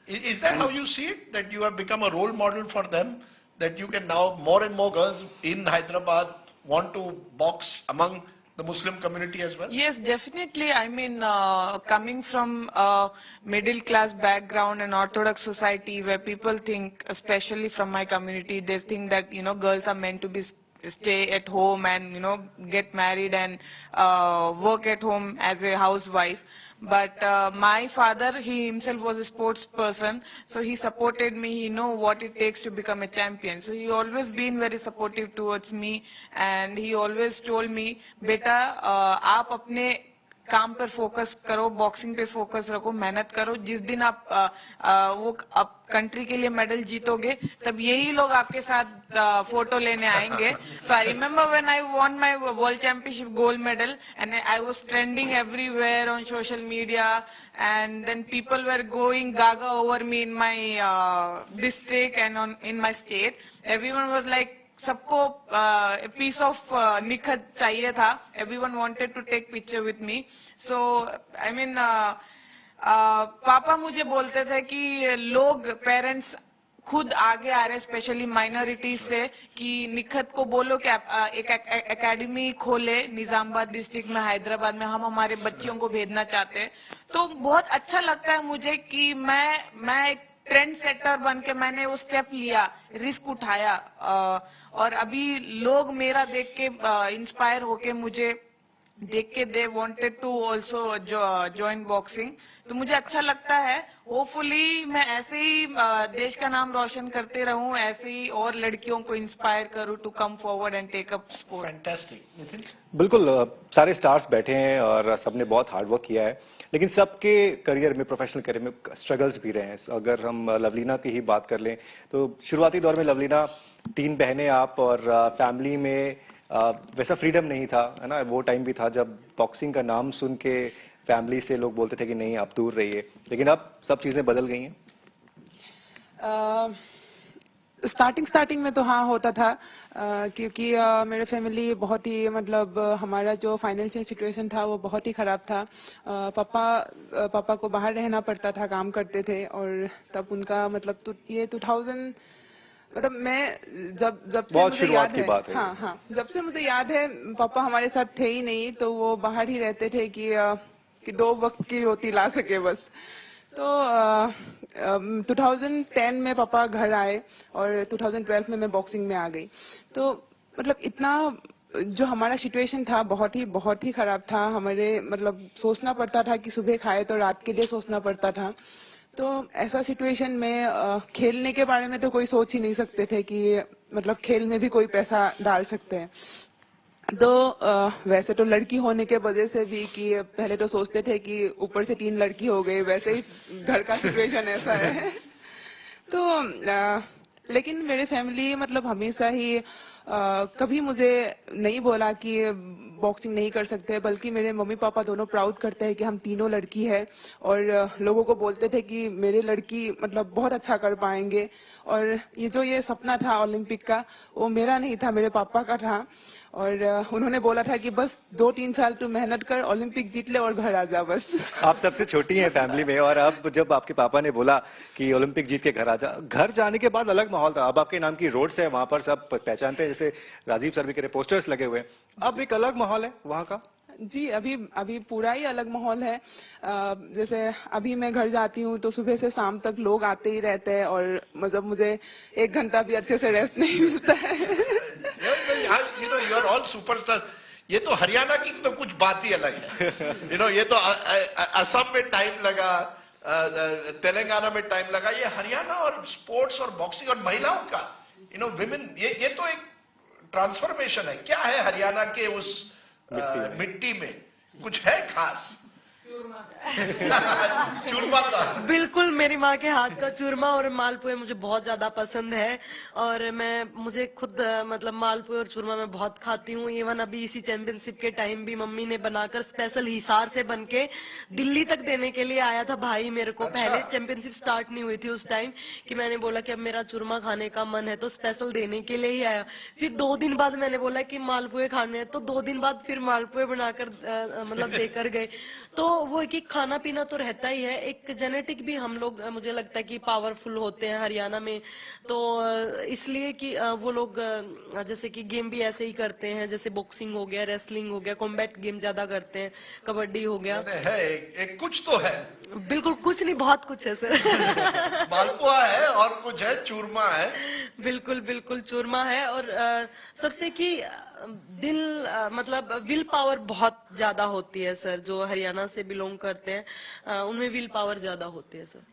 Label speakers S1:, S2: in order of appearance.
S1: Is that how you see it? That you have become a role model for them? That you can now, more and more girls in Hyderabad want to box among the Muslim community as well?
S2: Yes, definitely. I mean, coming from a middle class background and orthodox society where people think, especially from my community, they think that, girls are meant to be stay at home and, get married and work at home as a housewife. But my father, he himself was a sports person, so he supported me. He know what it takes to become a champion. So he always been very supportive towards me, and he always told me, "Beta, आप अपने काम पर focus करो, boxing पे focus रखो, मेहनत करो, जिस दिन आप कंट्री के लिए मेडल जीतोगे तब यही लोग आपके साथ फोटो लेने आएंगे." So I remember when I won my world championship gold medal and I was trending everywhere on social media, and then people were going gaga over me in my district and in my state. Everyone was like, सबको piece of Nikhat चाहिए था. Everyone wanted to take picture with me. So I mean, पापा मुझे बोलते थे कि लोग parents खुद आगे आ रहे, स्पेशली माइनॉरिटीज से, कि निखत को बोलो कि एक एकेडमी खोले निजामाबाद डिस्ट्रिक्ट में, हैदराबाद में, हम हमारे बच्चियों को भेजना चाहते हैं. तो बहुत अच्छा लगता है मुझे कि मैं एक ट्रेंड सेटर बन के मैंने वो स्टेप लिया, रिस्क उठाया, और अभी लोग मेरा देख के इंस्पायर होके मुझे देख के they wanted to also join boxing. तो मुझे अच्छा लगता है. होपफुली मैं ऐसे ही देश का नाम रोशन करते रहूं, ऐसे ही और लड़कियों को इंस्पायर करूं to come forward and take up sport.
S1: Fantastic.
S3: बिल्कुल, सारे स्टार्स बैठे हैं और सबने बहुत हार्ड वर्क किया है, लेकिन सबके करियर में, प्रोफेशनल करियर में स्ट्रगल्स भी रहे हैं. अगर हम लवलीना की ही बात कर लें तो शुरुआती दौर में लवलीना, 3 बहनें आप, और फैमिली में वैसा फ्रीडम नहीं था, है ना. वो टाइम भी था जब बॉक्सिंग का नाम सुन के फैमिली से लोग बोलते थे कि नहीं, आप दूर रहिए, लेकिन अब सब चीजें बदल गई हैं.
S4: स्टार्टिंग में तो हाँ होता था, क्योंकि मेरे फैमिली बहुत ही, मतलब हमारा जो फाइनेंशियल सिचुएशन था वो बहुत ही खराब था. पापा को बाहर रहना पड़ता था, काम करते थे, और तब उनका मतलब ये 2000, मतलब मैं जब से मुझे याद है, हाँ, जब से मुझे याद है पापा हमारे साथ थे ही नहीं. तो वो बाहर ही रहते थे कि 2 वक्त की रोटी ला सके बस. तो 2010 में पापा घर आए और 2012 में मैं बॉक्सिंग में आ गई. तो मतलब इतना जो हमारा सिचुएशन था बहुत ही खराब था. हमारे मतलब सोचना पड़ता था कि सुबह खाए तो रात के लिए सोचना पड़ता था. तो ऐसा सिचुएशन में खेलने के बारे में तो कोई सोच ही नहीं सकते थे कि मतलब खेल में भी कोई पैसा डाल सकते हैं. तो वैसे तो लड़की होने के वजह से भी कि पहले तो सोचते थे कि ऊपर से 3 लड़की हो गई, वैसे ही घर का सिचुएशन ऐसा है. तो लेकिन मेरे फैमिली मतलब हमेशा ही कभी मुझे नहीं बोला कि बॉक्सिंग नहीं कर सकते, बल्कि मेरे मम्मी पापा दोनों प्राउड करते हैं कि हम तीनों लड़की है, और लोगों को बोलते थे कि मेरे लड़की मतलब बहुत अच्छा कर पाएंगे. और ये सपना था ओलंपिक का, वो मेरा नहीं था, मेरे पापा का था. और उन्होंने बोला था कि बस 2-3 साल तू मेहनत कर, ओलंपिक जीत ले और घर आ जा बस.
S3: आप सबसे छोटी हैं फैमिली में, और अब जब आपके पापा ने बोला कि ओलंपिक जीत के घर आ जा, घर जाने के बाद अलग माहौल था. अब आपके नाम की रोड्स है, वहां पर सब पहचानते हैं, जैसे राजीव सर भी कह रहे, पोस्टर्स लगे हुए हैं. अब एक अलग माहौल है वहां का.
S4: जी, अभी पूरा ही अलग माहौल है. जैसे अभी मैं घर जाती हूँ तो सुबह से शाम तक लोग आते ही रहते हैं, और मतलब मुझे 1 घंटा भी अच्छे से रेस्ट नहीं मिलता है.
S1: You are all superstars. ये तो हरियाणा की तो कुछ बात ही अलग है. ये तो असम में टाइम लगा, तेलंगाना में टाइम लगा. ये हरियाणा और स्पोर्ट्स और बॉक्सिंग और महिलाओं का, विमेन, ये तो एक ट्रांसफॉर्मेशन है. क्या है हरियाणा के उस मिट्टी में, कुछ है खास? चूरमा का
S5: बिल्कुल, मेरी माँ के हाथ का चूरमा और मालपुए मुझे बहुत ज्यादा पसंद है, और मुझे खुद मतलब मालपुए और चूरमा मैं बहुत खाती हूँ. इवन अभी इसी चैंपियनशिप के टाइम भी मम्मी ने बनाकर स्पेशल हिसार से बन के दिल्ली तक देने के लिए आया था भाई मेरे को. पहले चैंपियनशिप स्टार्ट नहीं हुई थी उस टाइम, कि मैंने बोला कि अब मेरा चूरमा खाने का मन है, तो स्पेशल देने के लिए ही आया. फिर 2 दिन बाद मैंने बोला कि मालपुए खाने हैं, तो 2 दिन बाद फिर मालपुए बनाकर मतलब देकर गए. तो वो वो है कि खाना पीना तो रहता ही है, एक जेनेटिक भी हम लोग मुझे लगता है कि पावरफुल होते हैं हरियाणा में। तो इसलिए कि वो लोग जैसे कि गेम भी ऐसे ही करते हैं, जैसे बॉक्सिंग हो गया, रेसलिंग हो गया, कॉम्बैट गेम ज्यादा करते हैं, कबड्डी हो गया।
S1: है एक कुछ तो है।
S5: बिल्कुल कुछ नहीं, बहुत कुछ है सर।
S1: मालपुआ है और कुछ है, चूरमा है।
S5: बिल्कुल बिल्कुल चूरमा है। और सबसे कि दिल मतलब विल पावर बहुत ज्यादा होती है सर, जो हरियाणा से बिलोंग करते हैं उनमें विल पावर ज्यादा होती है सर।